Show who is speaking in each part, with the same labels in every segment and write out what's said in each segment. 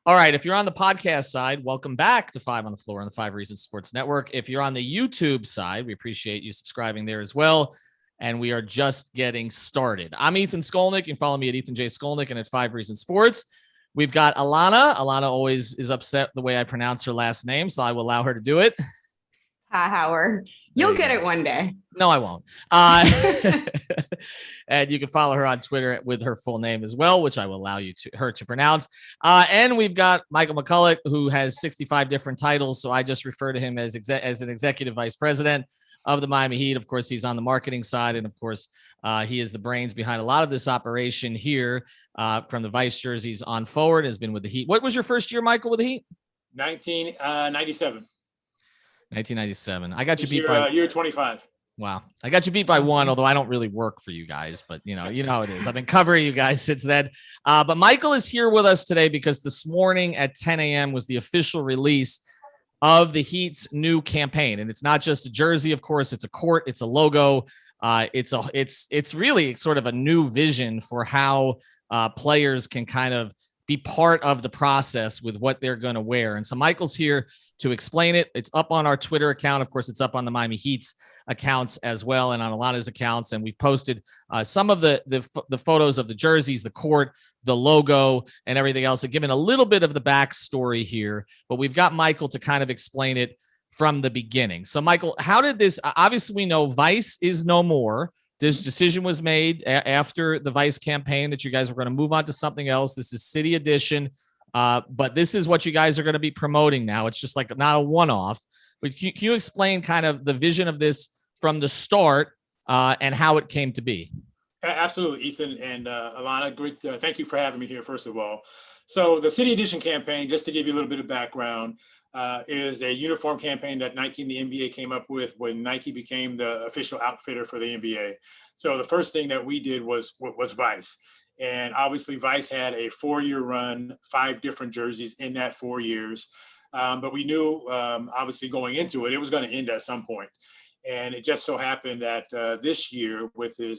Speaker 1: All right. If you're on the podcast side, welcome back to Five on the Floor on the Five Reasons Sports Network. If you're on the YouTube side, we appreciate you subscribing there as well. And we are just getting started. I'm Ethan Skolnick. You can follow me at Ethan J. Skolnick and at Five Reasons Sports. We've got Allana. Allana always is upset the way I pronounce her last name, so I will allow her to do it.
Speaker 2: Tachauer. You'll get it one day.
Speaker 1: No, I won't. And you can follow her on Twitter with her full name as well, which I will allow her to pronounce. And we've got Michael McCullough, who has 65 different titles. So I just refer to him as an executive vice president of the Miami Heat. Of course, he's on the marketing side. And of course, he is the brains behind a lot of this operation here, from the Vice jerseys on forward, has been with the Heat. What was your first year, Michael, with the Heat?
Speaker 3: 1997.
Speaker 1: 1997. I got you beat by
Speaker 3: year 25.
Speaker 1: Wow. I got you beat by one, although I don't really work for you guys, but you know how it is. I've been covering you guys since then. But Michael is here with us today because this morning at 10 a.m. was the official release of the Heat's new campaign. And it's not just a jersey, of course, it's a court, it's a logo. It's really sort of a new vision for how players can kind of be part of the process with what they're going to wear. And so Michael's here to explain it. It's up on our Twitter account. Of course, it's up on the Miami Heat's accounts as well, and on Allana's accounts. And we've posted some of the photos of the jerseys, the court, the logo, and everything else, and given a little bit of the backstory here. But we've got Michael to kind of explain it from the beginning. So, Michael, how did this? Obviously, we know Vice is no more. This decision was made after the Vice campaign that you guys were going to move on to something else. This is City Edition. But this is what you guys are going to be promoting now. It's just like not a one-off. But can you explain kind of the vision of this from the start and how it came to be?
Speaker 3: Absolutely, Ethan and Allana. Great. Thank you for having me here, first of all. So the City Edition campaign, just to give you a little bit of background, is a uniform campaign that Nike and the NBA came up with when Nike became the official outfitter for the NBA. So the first thing that we did was Vice. And obviously Vice had a 4-year run, 5 different jerseys in that 4 years. But we knew, obviously going into it, it was going to end at some point. And it just so happened that this year, with the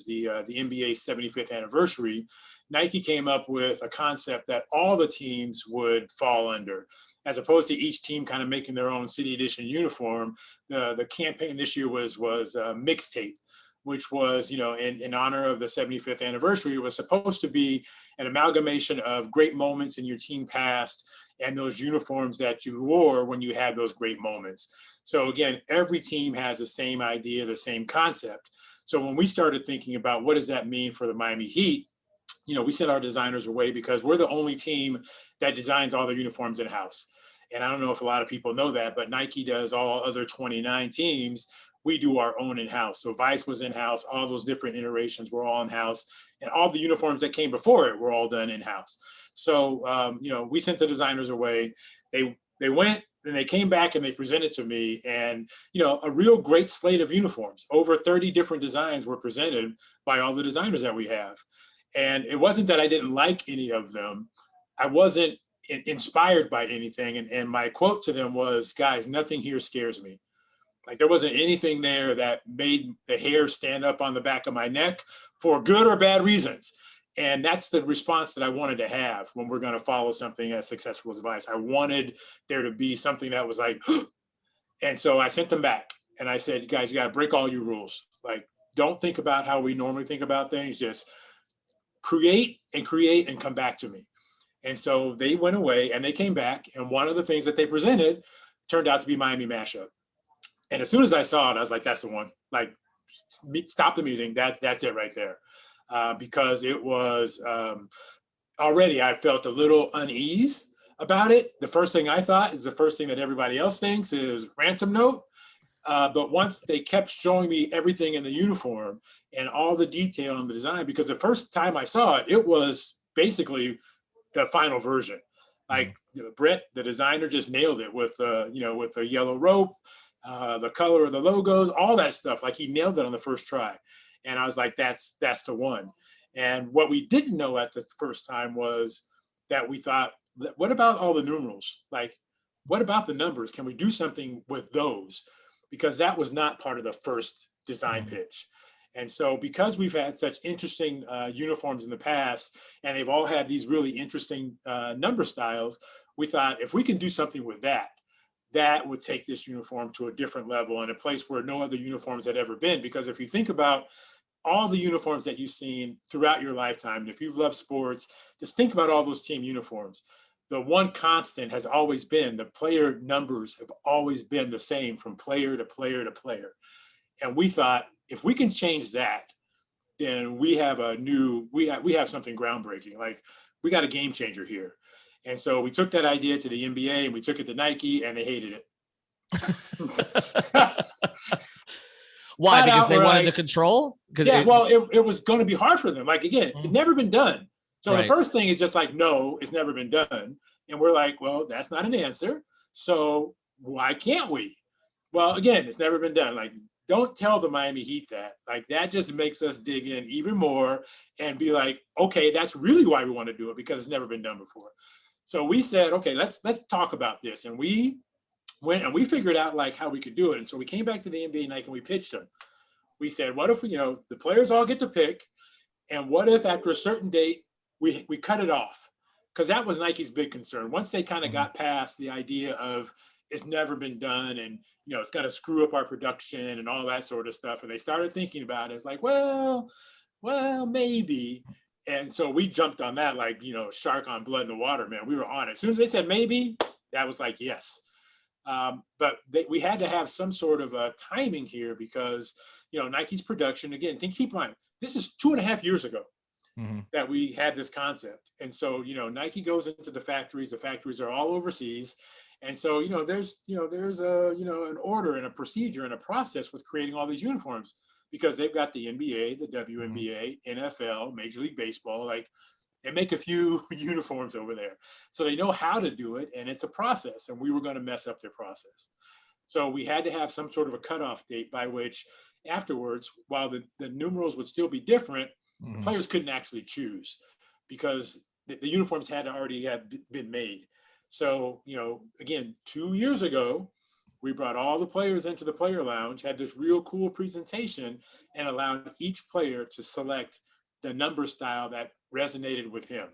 Speaker 3: NBA's 75th anniversary, Nike came up with a concept that all the teams would fall under. As opposed to each team kind of making their own City Edition uniform, the campaign this year was mixtape, which was, in honor of the 75th anniversary. It was supposed to be an amalgamation of great moments in your team past and those uniforms that you wore when you had those great moments. So again, every team has the same idea, the same concept. So when we started thinking about what does that mean for the Miami Heat, we sent our designers away because we're the only team that designs all their uniforms in-house. And I don't know if a lot of people know that, but Nike does all other 29 teams. We do our own in-house. So Vice was in-house, all those different iterations were all in-house, and all the uniforms that came before it were all done in-house. So, we sent the designers away. They went and they came back and they presented to me, and, a real great slate of uniforms. Over 30 different designs were presented by all the designers that we have. And it wasn't that I didn't like any of them. I wasn't inspired by anything. And my quote to them was, guys, nothing here scares me. Like, there wasn't anything there that made the hair stand up on the back of my neck for good or bad reasons. And that's the response that I wanted to have when we're going to follow something as successful as Vice. I wanted there to be something that was like, and so I sent them back and I said, guys, you got to break all your rules. Like, don't think about how we normally think about things. Just create and come back to me. And so they went away and they came back. And one of the things that they presented turned out to be Miami Mashup. And as soon as I saw it, I was like, that's the one. Like, stop the meeting. That's it right there. Because it was already, I felt a little unease about it. The first thing I thought is the first thing that everybody else thinks is ransom note. But once they kept showing me everything in the uniform and all the detail in the design, because the first time I saw it, it was basically the final version. Like, Brett, the designer, just nailed it with with the yellow rope, the color of the logos, all that stuff. Like, he nailed it on the first try. And I was like, that's the one. And what we didn't know at the first time was that we thought, what about all the numerals? Like, what about the numbers? Can we do something with those? Because that was not part of the first design pitch. And so because we've had such interesting uniforms in the past, and they've all had these really interesting number styles, we thought if we can do something with that, that would take this uniform to a different level and a place where no other uniforms had ever been. Because if you think about all the uniforms that you've seen throughout your lifetime, and if you've loved sports, just think about all those team uniforms. The one constant has always been the player numbers have always been the same from player to player to player. And we thought if we can change that, then we have we have something groundbreaking. Like we got a game changer here. And so we took that idea to the NBA and we took it to Nike and they hated it.
Speaker 1: Why? Because they wanted to control?
Speaker 3: Yeah, well, it was going to be hard for them. Like, again, it's never been done. So the first thing is just like, no, it's never been done. And we're like, well, that's not an answer. So why can't we? Well, again, it's never been done. Like, don't tell the Miami Heat that. Like, that just makes us dig in even more and be like, okay, that's really why we want to do it, because it's never been done before. So we said, okay, let's talk about this. And we went and we figured out like how we could do it. And so we came back to the NBA Nike and we pitched them. We said, what if, the players all get to pick, and what if after a certain date, we cut it off? Because that was Nike's big concern. Once they kind of got past the idea of it's never been done and, it's going to screw up our production and all that sort of stuff. And they started thinking about it. It's like, well, maybe. And so we jumped on that like, shark on blood in the water, man. We were on it. As soon as they said maybe, that was like, yes. But we had to have some sort of a timing here because, Nike's production, again, keep in mind, this is 2.5 years ago that we had this concept. And so, Nike goes into the factories are all overseas. And so, there's an order and a procedure and a process with creating all these uniforms because they've got the NBA, the WNBA, NFL, Major League Baseball, like they make a few uniforms over there. So they know how to do it, and it's a process, and we were going to mess up their process. So we had to have some sort of a cutoff date by which afterwards, while the numerals would still be different, the players couldn't actually choose because the uniforms had already been made. So, again, 2 years ago, we brought all the players into the player lounge, had this real cool presentation, and allowed each player to select the number style that resonated with him.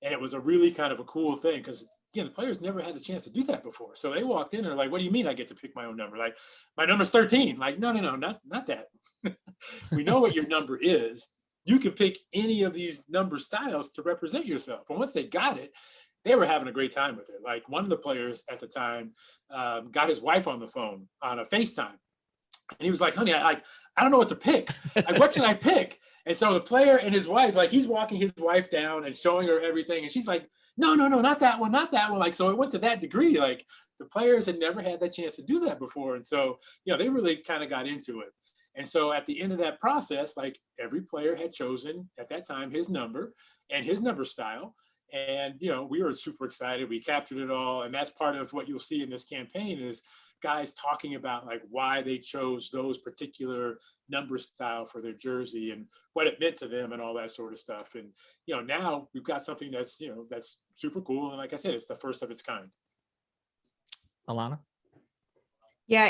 Speaker 3: And it was a really kind of a cool thing because, again, the players never had a chance to do that before. So they walked in and they're like, what do you mean I get to pick my own number? Like, my number's 13. Like, no, not that. We know what your number is. You can pick any of these number styles to represent yourself. And once they got it, they were having a great time with it. Like one of the players at the time got his wife on the phone on a FaceTime. And he was like, honey, I don't know what to pick. Like, what should I pick? And so the player and his wife, like he's walking his wife down and showing her everything. And she's like, no, not that one, not that one. Like, so it went to that degree. Like the players had never had that chance to do that before. And so, they really kind of got into it. And so at the end of that process, like every player had chosen at that time his number and his number style. And, we were super excited. We captured it all. And that's part of what you'll see in this campaign is guys talking about like why they chose those particular number style for their jersey and what it meant to them and all that sort of stuff. And, now we've got something that's, that's super cool. And like I said, it's the first of its kind.
Speaker 1: Allana?
Speaker 2: Yeah,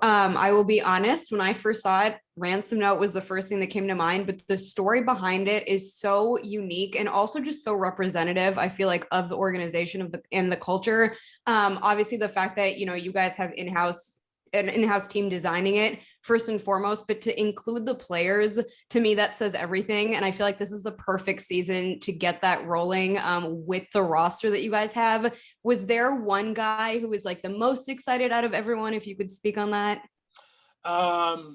Speaker 2: I will be honest, when I first saw it, Ransom Note was the first thing that came to mind, but the story behind it is so unique and also just so representative, I feel like, of the organization and the culture. Obviously the fact that, you guys have an in-house team designing it first and foremost, but to include the players, to me, that says everything. And I feel like this is the perfect season to get that rolling with the roster that you guys have. Was there one guy who was like the most excited out of everyone? If you could speak on that.
Speaker 3: A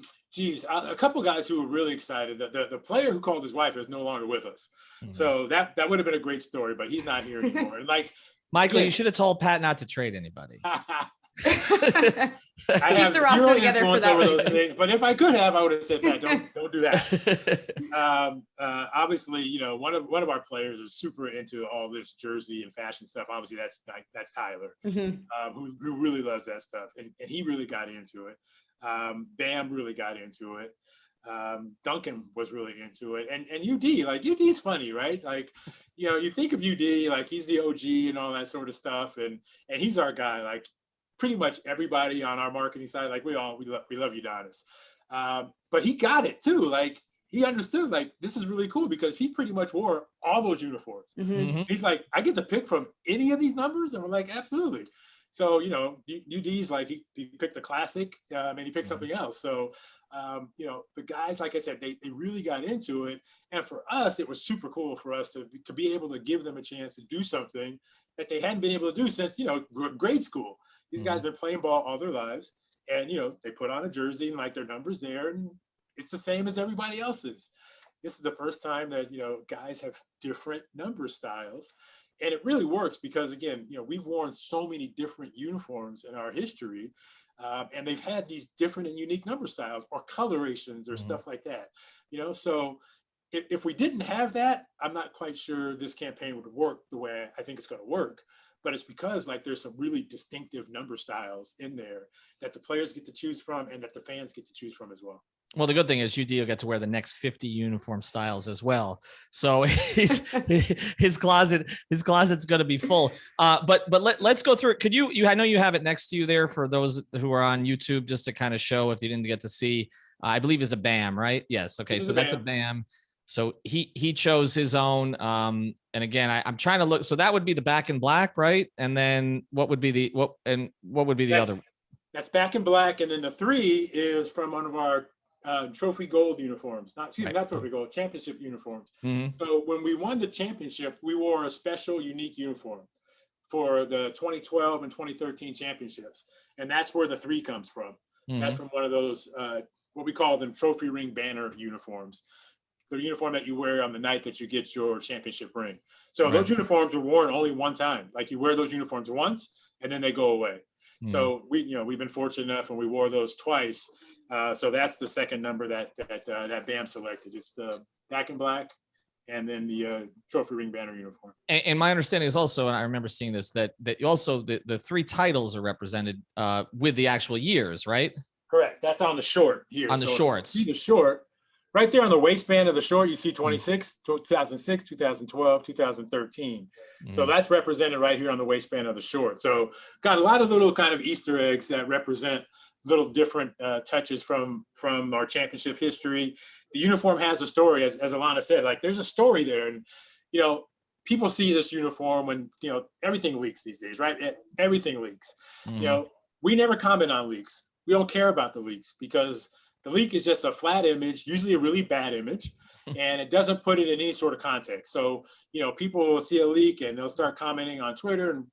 Speaker 3: couple of guys who were really excited. The player who called his wife is no longer with us. So that would have been a great story, but he's not here anymore. And like,
Speaker 1: Michael, you should have told Pat not to trade anybody.
Speaker 3: I have
Speaker 2: the roster
Speaker 3: zero
Speaker 2: together for
Speaker 3: influence
Speaker 2: that
Speaker 3: over those things, but if I could have, I would have said, Pat, don't do that. Obviously, one of our players is super into all this jersey and fashion stuff. Obviously, that's Tyler, who really loves that stuff, and he really got into it. Bam really got into it. Duncan was really into it, and UD, like UD's funny, right? Like, you think of UD like he's the OG and all that sort of stuff, and he's our guy. Like pretty much everybody on our marketing side, like we love Udonis. But he got it too. Like he understood, like, this is really cool because he pretty much wore all those uniforms. He's like, I get to pick from any of these numbers? And we're like, absolutely. So, you know, UD's like, he picked a classic and he picked something else. So, you know, the guys, like I said, they really got into it. And for us, it was super cool for us to be able to give them a chance to do something that they hadn't been able to do since, you know, grade school. These guys have been playing ball all their lives. And, you know, they put on a jersey and like their numbers there, and it's the same as everybody else's. This is the first time that, you know, guys have different number styles. And it really works because, again, you know, we've worn so many different uniforms in our history, and they've had these different and unique number styles or colorations or stuff like that, you know. So if we didn't have that, I'm not quite sure this campaign would work the way I think it's going to work. But it's because, like, there's some really distinctive number styles in there that the players get to choose from and that the fans get to choose from as well.
Speaker 1: Well, the good thing is UD will get to wear the next 50 uniform styles as well. So his closet's going to be full. But let's go through it. Could you, I know you have it next to you there for those who are on YouTube, just to kind of show if you didn't get to see, I believe is a BAM, right? Yes. Okay. So that's a BAM. So he chose his own. And again, I'm trying to look. So that would be the back in black, right? And then what would be the other?
Speaker 3: That's back in black. And then the 3 is from one of our trophy gold uniforms, not trophy gold, championship uniforms. So when we won the championship, we wore a special unique uniform for the 2012 and 2013 championships. And that's where the 3 comes from. That's from one of those, what we call them trophy ring banner uniforms. The uniform that you wear on the night that you get your championship ring. So those uniforms were worn only one time. Like you wear those uniforms once and then they go away. So we've been fortunate enough and we wore those twice. So that's the second number that BAM selected. It's the back in black and then the trophy ring banner uniform.
Speaker 1: And my understanding is also, and I remember seeing this, that also the 3 titles are represented with the actual years, right?
Speaker 3: Correct. That's on the short here.
Speaker 1: On the shorts.
Speaker 3: See the short. Right there on the waistband of the short, you see 26, 2006, 2012, 2013. So that's represented right here on the waistband of the short. So got a lot of little kind of Easter eggs that represent little different touches from our championship history. The uniform has a story, as Allana said, like there's a story there. And, you know, people see this uniform when, you know, everything leaks these days, right? Everything leaks. You know, we never comment on leaks. We don't care about the leaks because the leak is just a flat image, usually a really bad image, and it doesn't put it in any sort of context. So, you know, people will see a leak and they'll start commenting on Twitter, and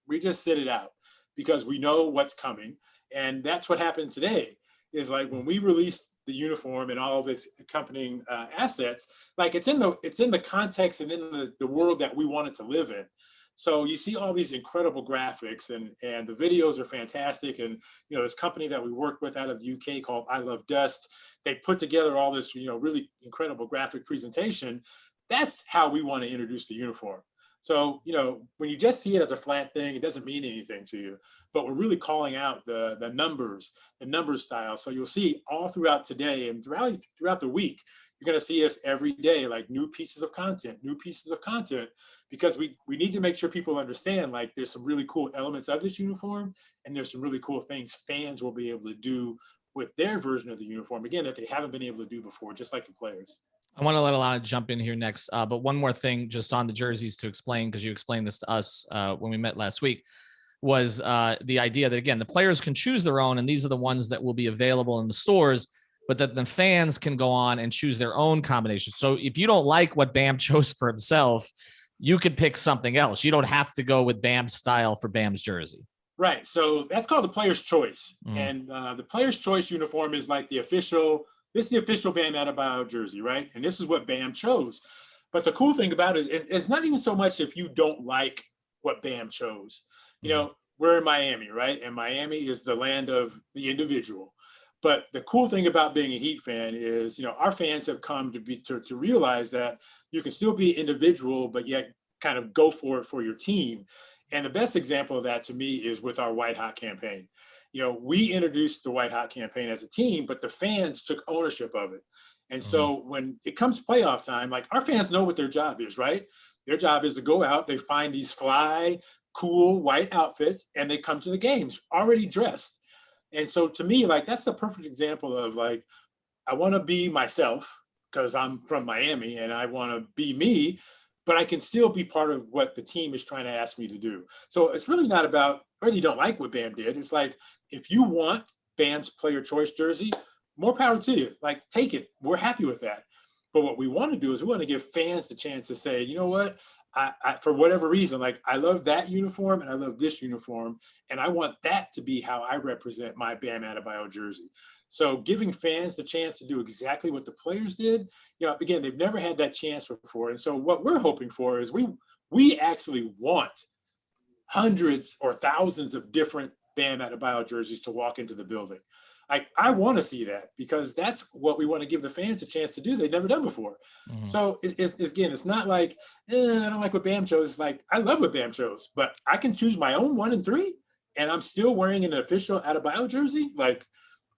Speaker 3: we just sit it out because we know what's coming. And that's what happened today is like when we released the uniform and all of its accompanying assets, like it's in the context and in the world that we wanted to live in. So you see all these incredible graphics and the videos are fantastic. And, you know, this company that we work with out of the UK called I Love Dust, they put together all this, you know, really incredible graphic presentation. That's how we want to introduce the uniform. So, you know, when you just see it as a flat thing, it doesn't mean anything to you, but we're really calling out the numbers, the number style. So you'll see all throughout today and throughout the week, you're going to see us every day, like new pieces of content, because we need to make sure people understand, like there's some really cool elements of this uniform and there's some really cool things fans will be able to do with their version of the uniform, again, that they haven't been able to do before, just like the players.
Speaker 1: I want to let Allana jump in here next, but one more thing just on the jerseys to explain, because you explained this to us when we met last week, was the idea that, again, the players can choose their own, and these are the ones that will be available in the stores, but that the fans can go on and choose their own combination. So if you don't like what BAM chose for himself, you could pick something else. You don't have to go with BAM's style for BAM's jersey.
Speaker 3: Right. So that's called the player's choice. And the player's choice uniform is like the official, this is the official BAM Adebayo jersey, right? And this is what BAM chose. But the cool thing about it is it's not even so much if you don't like what BAM chose. You know, we're in Miami, right? And Miami is the land of the individual. But the cool thing about being a Heat fan is, you know, our fans have come to realize that you can still be individual, but yet kind of go for it for your team. And the best example of that to me is with our White Hot campaign. You know, we introduced the White Hot campaign as a team, but the fans took ownership of it. And so when it comes playoff time, like our fans know what their job is, right? Their job is to go out, they find these fly, cool white outfits, and they come to the games already dressed. And so to me, like, that's the perfect example of like, I want to be myself because I'm from Miami and I want to be me, but I can still be part of what the team is trying to ask me to do. So it's really not about whether you don't like what Bam did. It's like, if you want Bam's player choice jersey, more power to you. Like, take it. We're happy with that. But what we want to do is we want to give fans the chance to say, you know what? I for whatever reason, like, I love that uniform and I love this uniform, and I want that to be how I represent my Bam Adebayo jersey. So giving fans the chance to do exactly what the players did, you know, again, they've never had that chance before. And so what we're hoping for is we actually want hundreds or thousands of different Bam Adebayo jerseys to walk into the building. Like, I want to see that because that's what we want to give the fans a chance to do. They've never done before. Mm-hmm. So it's not like, I don't like what Bam chose. It's like, I love what Bam chose, but I can choose my own 1 and 3 and I'm still wearing an official Adebayo jersey. Like,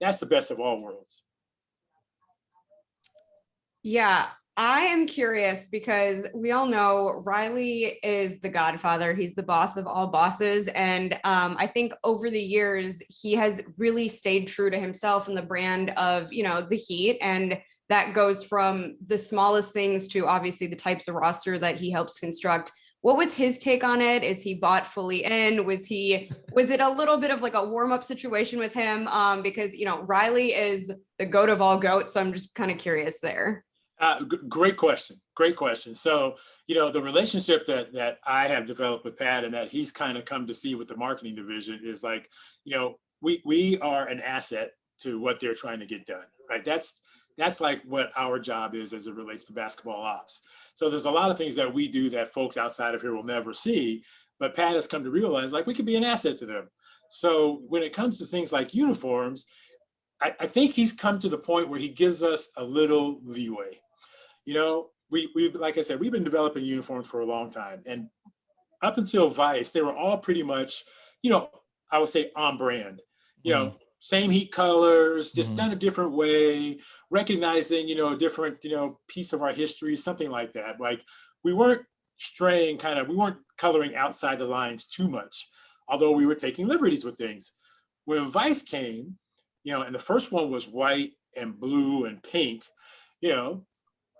Speaker 3: that's the best of all worlds.
Speaker 2: Yeah, I am curious because we all know Riley is the godfather. He's the boss of all bosses. And I think over the years, he has really stayed true to himself and the brand of, you know, the Heat. And that goes from the smallest things to obviously the types of roster that he helps construct. What was his take on it? Is he bought fully in? Was it a little bit of like a warm-up situation with him? Because, you know, Riley is the goat of all goats. So I'm just kind of curious there.
Speaker 3: Great question. Great question. So, you know, the relationship that I have developed with Pat and that he's kind of come to see with the marketing division is like, you know, we are an asset to what they're trying to get done, right? That's like what our job is as it relates to basketball ops. So there's a lot of things that we do that folks outside of here will never see, but Pat has come to realize like we can be an asset to them. So when it comes to things like uniforms, I think he's come to the point where he gives us a little leeway. You know, we like I said, we've been developing uniforms for a long time. And up until Vice, they were all pretty much, you know, I would say on brand, you know, same Heat colors, just done a different way, recognizing, you know, a different, you know, piece of our history, something like that. Like, we weren't we weren't coloring outside the lines too much, although we were taking liberties with things. When Vice came, you know, and the first one was white and blue and pink, you know,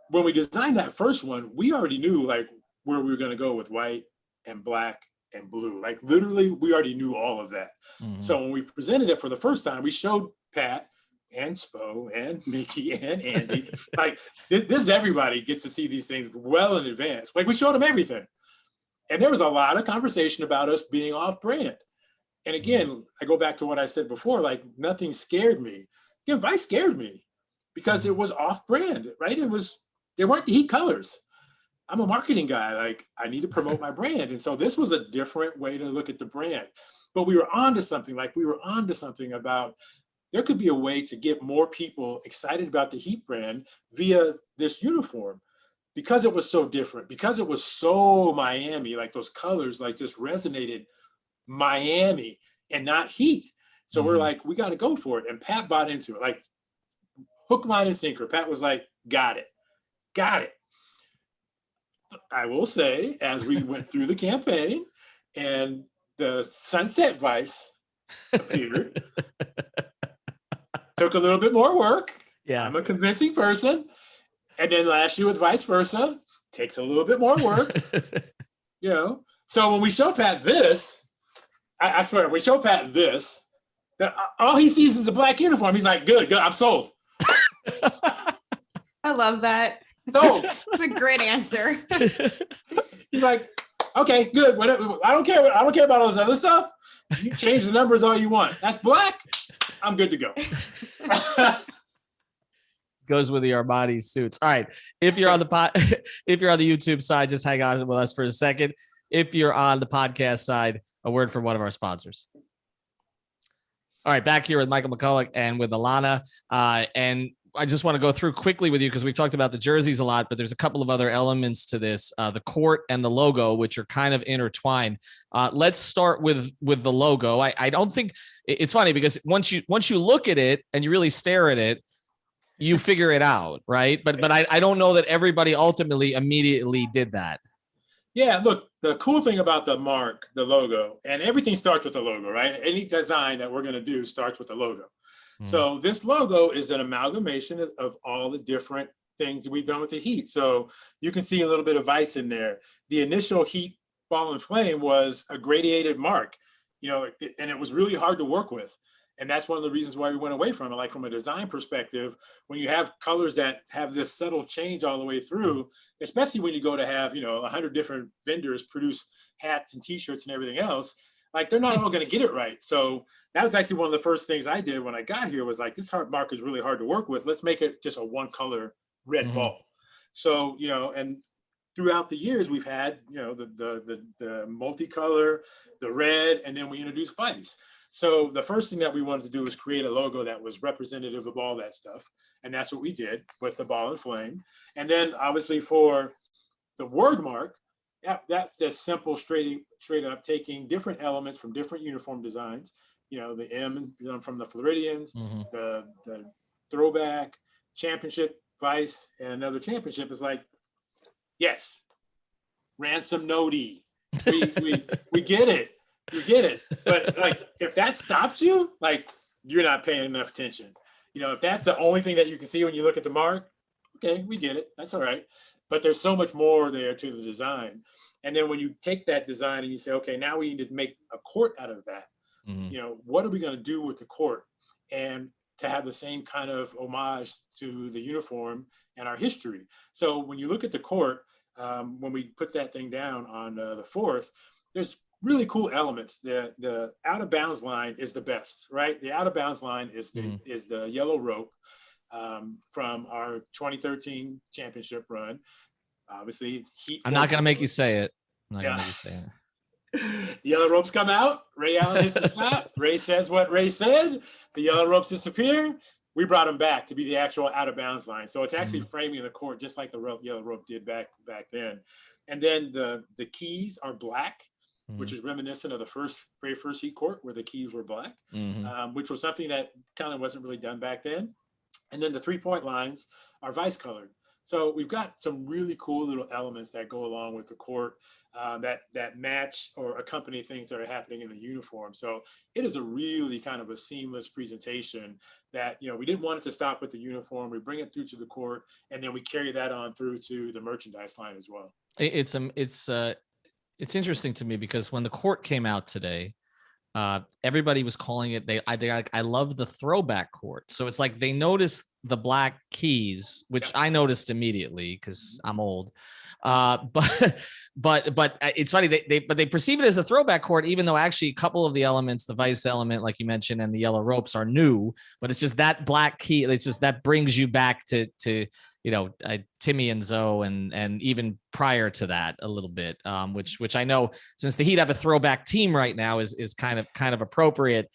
Speaker 3: when we designed that first one, we already knew like where we were going to go with white and black and blue. Like, literally, we already knew all of that. So when we presented it for the first time, we showed Pat and Spo and Mickey and Andy, like, this everybody gets to see these things well in advance. Like, we showed them everything. And there was a lot of conversation about us being off brand. And again, I go back to what I said before, like, nothing scared me. Again, Vice scared me because it was off brand, right? They weren't the Heat colors. I'm a marketing guy. Like, I need to promote my brand. And so this was a different way to look at the brand. But we were onto something, about there could be a way to get more people excited about the Heat brand via this uniform because it was so different, because it was so Miami, like those colors, like just resonated Miami and not Heat. So we're like, we got to go for it. And Pat bought into it, like hook, line, and sinker. Pat was like, got it. I will say, as we went through the campaign and the Sunset Vice appeared, took a little bit more work. Yeah, I'm a convincing person. And then last year with vice versa, takes a little bit more work. You know, so when we show Pat this, I swear, we show Pat this, all he sees is a black uniform. He's like, good, I'm sold.
Speaker 2: I love that.
Speaker 3: Sold.
Speaker 2: That's a great answer.
Speaker 3: He's like, okay, good. Whatever. I don't care about all this other stuff. You change the numbers all you want. That's black. I'm good to go.
Speaker 1: Goes with the Armani suits. All right. If you're on the if you're on the YouTube side, just hang on with us for a second. If you're on the podcast side, a word from one of our sponsors. All right, back here with Michael McCullough and with Allana. And I just want to go through quickly with you because we've talked about the jerseys a lot, but there's a couple of other elements to this, the court and the logo, which are kind of intertwined. Let's start with the logo. I don't think it's funny because once you look at it and you really stare at it, you figure it out, right? But I don't know that everybody ultimately immediately did that.
Speaker 3: Yeah, look, the cool thing about the mark, the logo, and everything starts with the logo, right? Any design that we're going to do starts with the logo.
Speaker 1: Mm.
Speaker 3: So this logo is an amalgamation of all the different things we've done with the Heat. So you can see a little bit of Vice in there. The initial Heat Ball and Flame was a gradiated mark, and it was really hard to work with. And that's one of the reasons why we went away from it. Like from a design perspective, when you have colors that have this subtle change all the way through, especially when you go to have, 100 different vendors produce hats and t-shirts and everything else, like they're not all going to get it right. So that was actually one of the first things I did when I got here was like, this mark is really hard to work with. Let's make it just a one color red ball. So, and throughout the years we've had, the multicolor, the red, and then we introduced Vice. So the first thing that we wanted to do was create a logo that was representative of all that stuff. And that's what we did with the ball and flame. And then obviously for the word mark, that's just simple, straight up taking different elements from different uniform designs, the M from the Floridians, the throwback, championship, Vice, and another championship is like, yes, ransom noti. We get it. You get it. But like, if that stops you, like you're not paying enough attention. If that's the only thing that you can see when you look at the mark, okay, we get it. That's all right. But there's so much more there to the design. And then when you take that design and you say, okay, now we need to make a court out of that. What are we going to do with the court? And to have the same kind of homage to the uniform and our history. So when you look at the court, when we put that thing down on the 4th, there's really cool elements. The out of bounds line is the best, right? The out of bounds line is the yellow rope from our 2013 championship run. Obviously,
Speaker 1: I'm not gonna make you say it. I'm not gonna make you say it.
Speaker 3: The yellow ropes come out. Ray Allen hits the stop. Ray says what Ray said. The yellow ropes disappear. We brought them back to be the actual out of bounds line. So it's actually framing the court just like the yellow rope did back then. And then the keys are black, which is reminiscent of the very first Heat court where the keys were black, which was something that kind of wasn't really done back then. And then the 3-point lines are Vice colored. So we've got some really cool little elements that go along with the court that match or accompany things that are happening in the uniform. So it is a really kind of a seamless presentation that, we didn't want it to stop with the uniform. We bring it through to the court, and then we carry that on through to the merchandise line as well.
Speaker 1: It's interesting to me because when the court came out today, everybody was calling it. I love the throwback court. So it's like they noticed the black keys, which I noticed immediately because I'm old. But it's funny they perceive it as a throwback court, even though actually a couple of the elements, the Vice element, like you mentioned, and the yellow ropes are new. But it's just that black key. It's just that brings you back to Timmy and Zoe and even prior to that a little bit, which I know since the Heat have a throwback team right now is kind of appropriate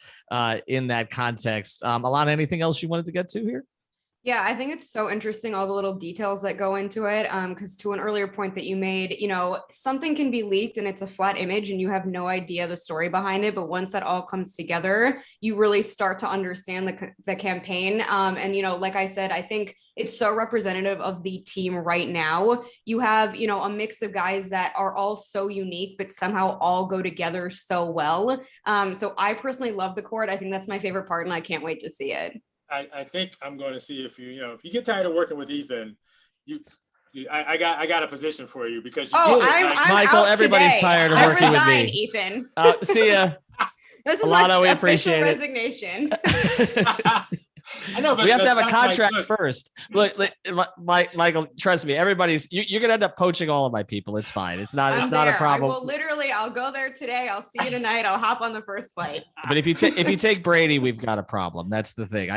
Speaker 1: in that context. Allana, anything else you wanted to get to here?
Speaker 2: Yeah, I think it's so interesting, all the little details that go into it. Because to an earlier point that you made, something can be leaked and it's a flat image and you have no idea the story behind it. But once that all comes together, you really start to understand the campaign. And, like I said, I think it's so representative of the team right now. You have, a mix of guys that are all so unique, but somehow all go together so well. So I personally love the court. I think that's my favorite part and I can't wait to see it.
Speaker 3: I think I'm going to see if if you get tired of working with Ethan, I got a position for you because
Speaker 2: I'm
Speaker 1: Michael,
Speaker 2: out
Speaker 1: everybody's
Speaker 2: today.
Speaker 1: tired of working with me.
Speaker 2: Ethan.
Speaker 1: See ya.
Speaker 2: This is
Speaker 1: Allana, we
Speaker 2: official
Speaker 1: appreciate it.
Speaker 2: resignation.
Speaker 3: I know, but
Speaker 1: we have to have a
Speaker 3: not
Speaker 1: contract first. Look, Michael, trust me. You're gonna end up poaching all of my people. It's fine. It's not a problem.
Speaker 2: I'll go there today. I'll see you tonight. I'll hop on the first flight.
Speaker 1: But if you take Brady, we've got a problem. That's the thing.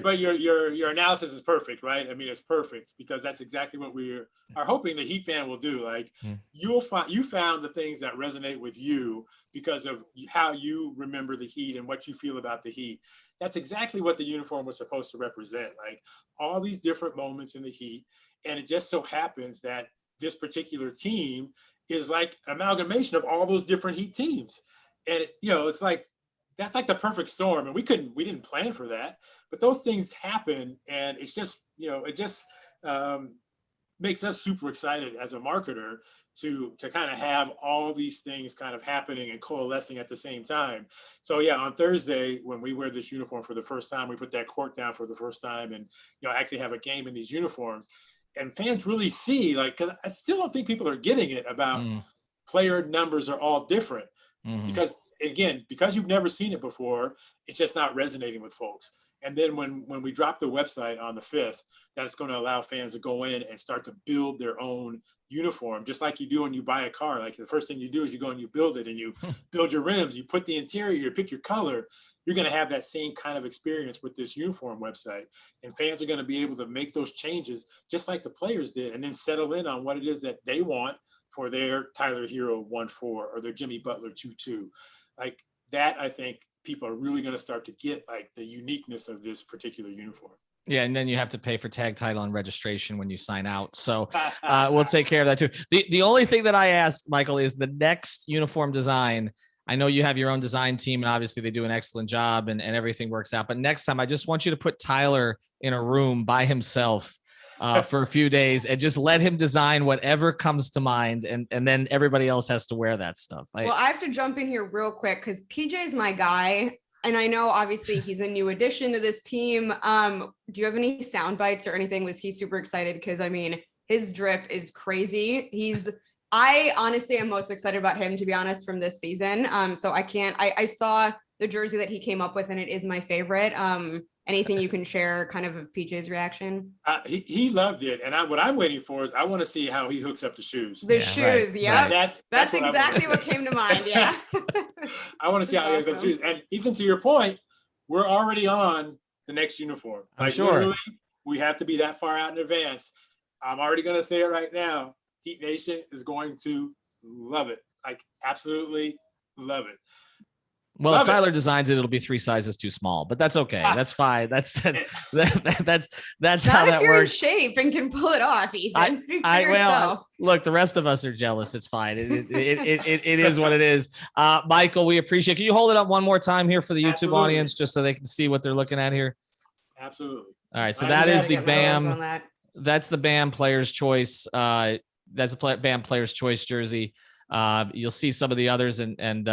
Speaker 3: But your analysis is perfect, right? I mean, it's perfect because that's exactly what we are hoping the Heat fan will do. Like you found the things that resonate with you because of how you remember the Heat and what you feel about the Heat. That's exactly what the uniform was supposed to represent, like all these different moments in the Heat. And it just so happens that this particular team is like an amalgamation of all those different Heat teams. And, it's like, that's like the perfect storm. And we didn't plan for that, but those things happen. And it's just, it just makes us super excited as a marketer to kind of have all these things kind of happening and coalescing at the same time. So yeah, on Thursday, when we wear this uniform for the first time, we put that court down for the first time and, actually have a game in these uniforms. And fans really see, like, because I still don't think people are getting it about player numbers are all different. Because again, because you've never seen it before, it's just not resonating with folks. And then when we drop the website on the 5th, that's going to allow fans to go in and start to build their own uniform, just like you do when you buy a car. Like the first thing you do is you go and you build it and you build your rims, you put the interior, you pick your color. You're going to have that same kind of experience with this uniform website. And fans are going to be able to make those changes just like the players did, and then settle in on what it is that they want for their Tyler Hero 1-4 or their Jimmy Butler 2-2. Like that, I think people are really going to start to get like the uniqueness of this particular uniform.
Speaker 1: Yeah, and then you have to pay for tag title and registration when you sign out. So we'll take care of that too. The only thing that I asked, Michael, is the next uniform design. I know you have your own design team, and obviously they do an excellent job and everything works out. But next time, I just want you to put Tyler in a room by himself for a few days and just let him design whatever comes to mind. And then everybody else has to wear that stuff.
Speaker 2: Well, I have to jump in here real quick because PJ's my guy. And I know obviously he's a new addition to this team. Do you have any sound bites or anything? Was he super excited? Because I mean, his drip is crazy. I honestly am most excited about him, to be honest, from this season. So I saw the jersey that he came up with and it is my favorite. Anything you can share kind of PJ's reaction?
Speaker 3: He loved it. And what I'm waiting for is I want to see how he hooks up the shoes.
Speaker 2: The shoes, yeah.
Speaker 3: Right.
Speaker 2: That's exactly what came to mind. Yeah.
Speaker 3: I want to see how he hooks up the shoes. And even to your point, we're already on the next uniform. Like literally, we have to be that far out in advance. I'm already going to say it right now. Heat Nation is going to love it. Like absolutely love it.
Speaker 1: Well, if Tyler designs it, it'll be 3 sizes too small, but that's okay. That's fine. That's how that works.
Speaker 2: In shape and can pull it off, Ethan. Speak for yourself.
Speaker 1: Well, look, the rest of us are jealous. It's fine. It is what it is. Michael, we appreciate it. Can you hold it up one more time here for the YouTube audience, just so they can see what they're looking at here?
Speaker 3: Absolutely.
Speaker 1: All right. So that is the BAM. That's the BAM Player's Choice. That's a BAM Player's Choice jersey. You'll see some of the others and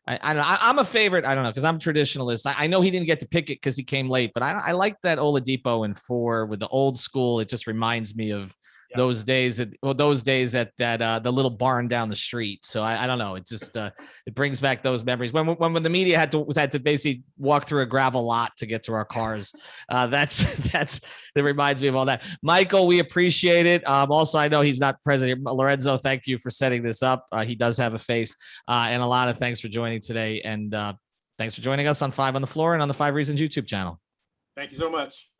Speaker 1: I don't know. I'm a favorite. I don't know because I'm a traditionalist. I know he didn't get to pick it because he came late, but I like that Oladipo in 4 with the old school. It just reminds me of those days at the little barn down the street. So I don't know. It just it brings back those memories when the media had to basically walk through a gravel lot to get to our cars. It reminds me of all that. Michael, we appreciate it. Also, I know he's not present here. Lorenzo, thank you for setting this up. He does have a face. And Allana, thanks for joining today. And thanks for joining us on 5 on the Floor and on the 5 Reasons YouTube channel.
Speaker 3: Thank you so much.